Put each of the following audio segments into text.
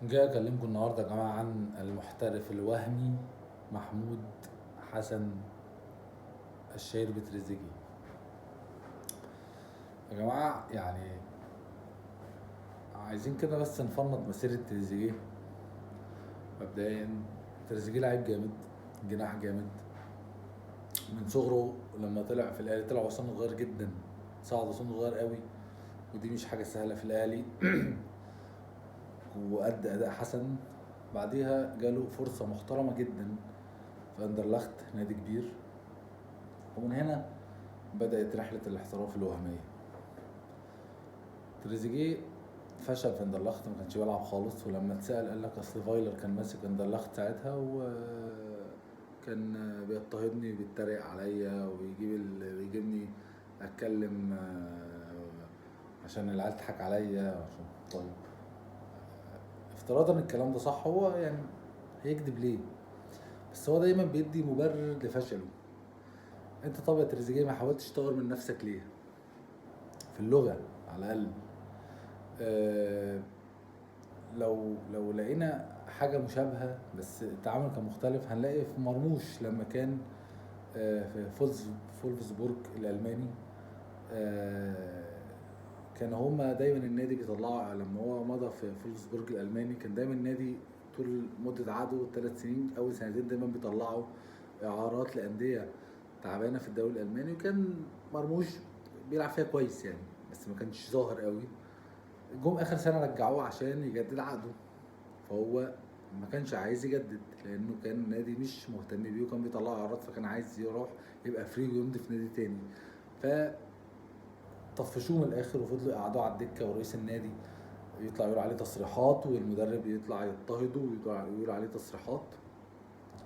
جاي اكلمكم النهارده يا جماعه عن المحترف الوهمي محمود حسن الشاير بتريزيجيه. يا جماعه يعني عايزين كده بس نفنط مسيره تريزيجيه. مبدئيا تريزيجيه لعيب جامد، جناح جامد من صغره. لما طلع في الاهلي طلع وسنه صغير جدا، صعد سنه صغير قوي، ودي مش حاجه سهله في الاهلي. وأدى اداء حسن. بعديها جاله فرصه محترمه جدا في اندرلخت، نادي كبير، ومن هنا بدأت رحلة الاحتراف الوهمية. تريزيجيه فشل في اندرلخت، ما كانش بيلعب خالص، ولما اتسأل قال لك اصل فايلر كان ماسك اندرلخت ساعتها وكان بيضطهدني وبيتريق عليا ويجيبني اتكلم عشان العيال تضحك عليا عشان. طيب افتراضا الكلام ده صح، هو يعني هيكذب ليه؟ بس هو دايما بيدي مبرر لفشله. انت طب يا تريزيجيه ما حاولتش تطور من نفسك ليه؟ في اللغة على الأقل. آه، لو لقينا حاجة مشابهة بس التعامل كان مختلف، هنلاقي في مرموش لما كان في فولفسبورج الألماني. آه، كان هما دايما النادي بيطلعه لما هو مضى في فولفسبورج الألماني، كان دايما النادي طول مدة عقده 3 سنين، أول سنتين دايما بيطلعوا إعارات لأندية تعبانة في الدوري الألماني، وكان مرموش بيلعب فيها كويس يعني، بس ما كانش ظاهر قوي. جم اخر سنه رجعوه عشان يجدد عقده، فهو ما كانش عايز يجدد لانه كان النادي مش مهتم بيه وكان بيطلع اعراض، فكان عايز يروح يبقى فري ويمضي في نادي تاني. فطفشوه من الاخر وفضلوا يقعدوه على الدكه، ورئيس النادي يطلع يقول عليه تصريحات والمدرب يطلع يضطهده ويقول عليه تصريحات،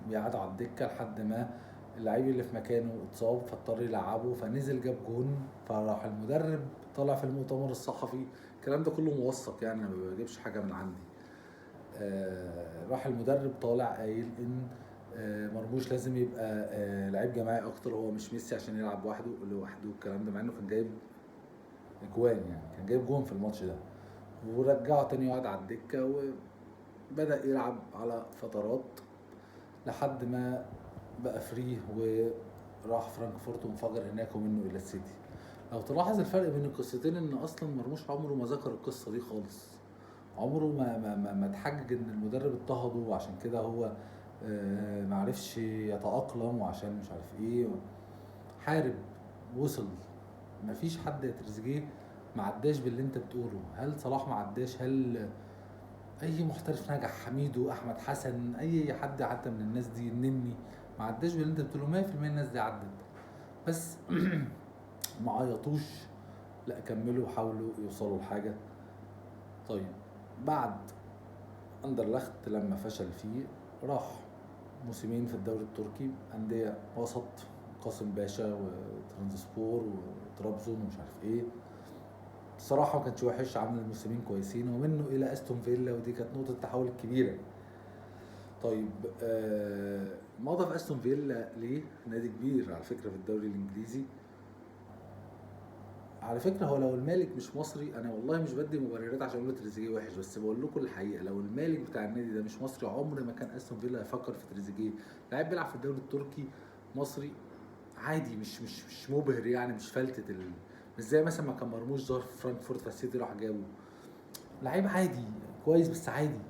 بيقعدوا على الدكه لحد ما اللعيب اللي في مكانه اتصاب فاضطر يلعبه، فنزل جاب جون، فراح المدرب طلع في المؤتمر الصحفي. الكلام ده كله موثق يعني، انا ما بجيبش حاجه من عندي. راح المدرب طالع قايل ان مرموش لازم يبقى لعيب جماعي اكتر، هو مش ميسي عشان يلعب لوحده والكلام ده، مع انه كان جايب اجوان، يعني كان جايب جون في الماتش ده. ورجعه تاني يقعد على الدكه، وبدأ يلعب على فترات لحد ما بقى فري وراح فرانكفورت وانفجر هناك ومنه الى السيتي. لو تلاحظ الفرق بين القصتين ان اصلا مرموش عمره ما ذكر القصه دي خالص، عمره ما اتحجج ان المدرب اضطهده وعشان كده هو معرفش يتأقلم وعشان مش عارف ايه. حارب، وصل. مفيش حد يا تريزيجيه ما عداش باللي انت بتقوله. هل صلاح ما عداش؟ هل اي محترف نجح؟ حميدو، احمد حسن، اي حد حتى من الناس دي، النني، ما عداش باللي انت بتقوله. 100% الناس دي عدت، بس ما عيطوش، لا كملوا وحاولوا يوصلوا لحاجه. طيب بعد اندرلخت لما فشل فيه، راح موسمين في الدوري التركي أندية وسط، قاسم باشا وترانزسبور وطرابزون ومش عارف ايه. الصراحة ما كانش وحش، عمل موسمين كويسين، ومنه إلى أستون فيلا، ودي كانت نقطة التحول الكبيرة. طيب مضى في أستون فيلا ليه؟ نادي كبير على فكرة في الدوري الإنجليزي. على فكرة هو لو المالك مش مصري، أنا والله مش بدي مبررات عشان أقول تريزيجيه وحش، بس بقول لكم الحقيقة، لو المالك بتاع النادي ده مش مصري عمر ما كان أستون فيلا هيفكر في تريزيجيه. لاعب بيلعب في الدوري التركي، مصري عادي، مش مبهر يعني، مش فلتة مش زي مثلا ما كان مرموش ظهر في فرانكفورت فالسيتي راح جابه. لعيب عادي كويس بس عادي.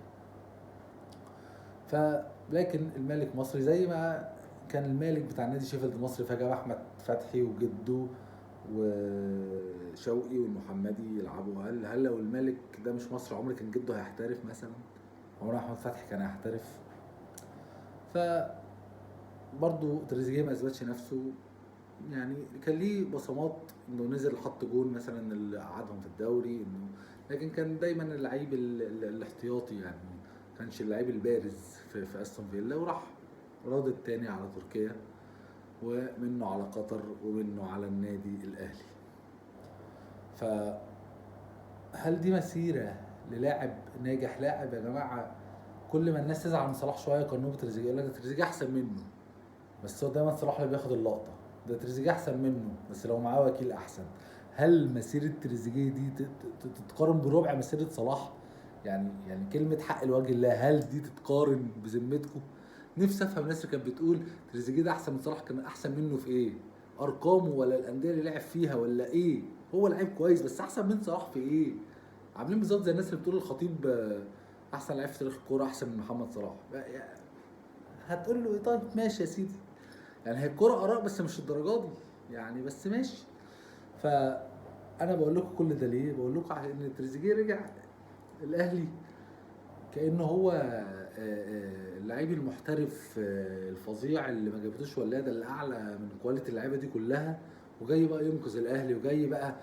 لكن المالك مصري، زي ما كان المالك بتاع نادي شيفيلد مصري فجاب احمد فتحي وجده وشوقي والمحمدي يلعبوا. هل لو المالك ده مش مصري عمر كان جده هيحترف مثلا؟ عمر احمد فتحي كان هيحترف؟ ف برضه تريزيجيه ما اثبتش نفسه. يعني كان ليه بصمات، انه نزل حط جون مثلا اللي قعدهم في الدوري، انه لكن كان دايما اللعيب الاحتياطي يعني، كانش اللعيب البارز في استون فيلا، وراح راد التاني على تركيا، ومنه على قطر، ومنه على النادي الاهلي. فهل دي مسيره للاعب ناجح؟ لاعب يا جماعه، كل ما الناس تزعل من صلاح شويه يقارنوه بتريزيجيه، يقول لك تريزيجيه احسن منه، بس هو دايما صلاح اللي بياخد اللقطه. ده تريزيجيه احسن منه بس لو معاه وكيل احسن. هل مسيره تريزيجيه دي تتقارن بربع مسيره صلاح؟ يعني كلمه حق لوجه الله، هل دي تتقارن بذمتكم؟ نفسي افهم الناس اللي كانت بتقول تريزيجيه ده احسن من صلاح، كان احسن منه في ايه؟ ارقامه ولا الانديه اللي لعب فيها ولا ايه؟ هو لعيب كويس بس احسن من صلاح في ايه؟ عاملين بالظبط زي الناس اللي بتقول الخطيب احسن لعيب في تاريخ الكوره احسن من محمد صلاح. هتقول له ايه؟ طيب ماشي يا سيدي، يعني هي الكوره اراء بس مش الدرجات دي يعني، بس ماشي. فانا بقول لكم كل ده ليه؟ بقول لكم ان تريزيجيه رجع الاهلي كانه هو اللعيب المحترف الفظيع اللي ما جابتوش ولاده الاعلى من كواليتي اللعيبه دي كلها، وجاي بقى ينقذ الاهلي، وجاي بقى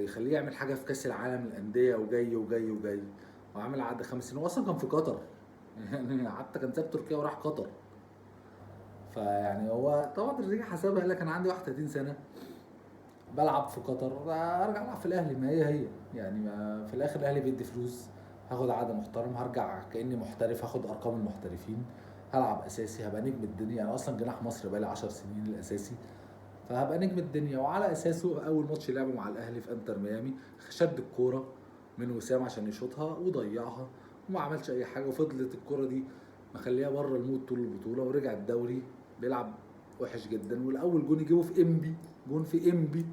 يخليه يعمل حاجه في كاس العالم للانديه، وجاي وجاي وجاي، وعامل عقد 5 سنين، هو اصلا كان في قطر يعني حتى كان ساب تركيا وراح قطر. فيعني هو طبعا تريزيجيه حسبها، قال لك انا عندي 31 سنه بلعب في قطر، ارجع العب في الاهلي، ما هي يعني ما في الاخر الاهلي بيدي فلوس، هاخد عقد محترم، هرجع كاني محترف، هاخد ارقام المحترفين، هلعب اساسي، هبقى نجم الدنيا. انا اصلا جناح مصر بقالي 10 سنين الاساسي، فهبقى نجم الدنيا. وعلى اساسه اول ماتش لعبه مع الاهلي في انتر ميامي شد الكوره من وسام عشان يشوطها وضيعها، وما عملش اي حاجه، وفضلت الكوره دي مخليها بره المود طول البطوله، ورجع الدوري بيلعب وحش جدا. والاول جون يجيبه في انبي، جون في انبي،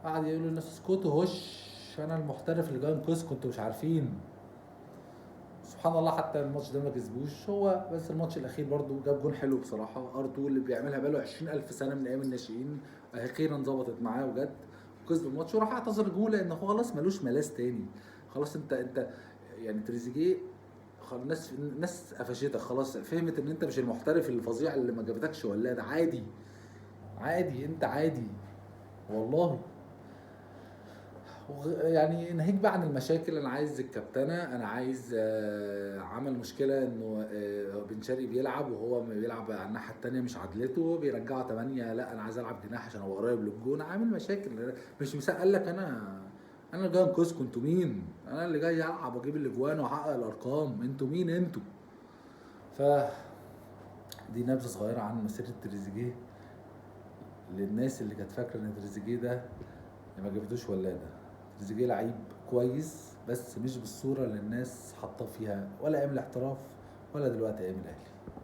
قعد يقول للناس اسكتوا هش، انا المحترف اللي جاي انقذكم، انتوا مش عارفين. سبحان الله، حتى الماتش ده ما كسبوش هو، بس الماتش الاخير برضو جاب جون حلو بصراحه، ار2 اللي بيعملها بقاله 20,000 سنه من ايام الناشئين، اخيرا ظبطت معاه وجت وكسب الماتش، وراح اعتذر الجمهور لان هو خلاص ملوش ملاذ تاني. خلاص انت يعني تريزيجيه، خلاص الناس قفشتك، خلاص فهمت ان انت مش المحترف الفظيع اللي ما جابتكش ولاده، عادي عادي، انت عادي والله. يعني ناهيك بقى عن المشاكل، انا عايز الكابتنه، انا عايز عمل مشكله انه بن شرقي بيلعب وهو ما بيلعب على الناحيه الثانيه مش عدلته، بيرجعه 8، لا انا عايز العب جناح عشان ابقى قريب للجون، عامل مشاكل. مش قال لك انا اللي جاي انقذكم، انتوا مين؟ انا اللي جاي العب واجيب الاجوان واحقق الارقام، انتوا مين انتوا؟ ف دي نبذه صغيره عن مسيره تريزيجيه، للناس اللي كانت فاكره ان تريزيجيه ده ما جابتوش ولاده. تريزيجيه لعيب كويس بس مش بالصوره اللي الناس حاطاه فيها، ولا ايام الاحتراف ولا دلوقتي ايام الاهلي.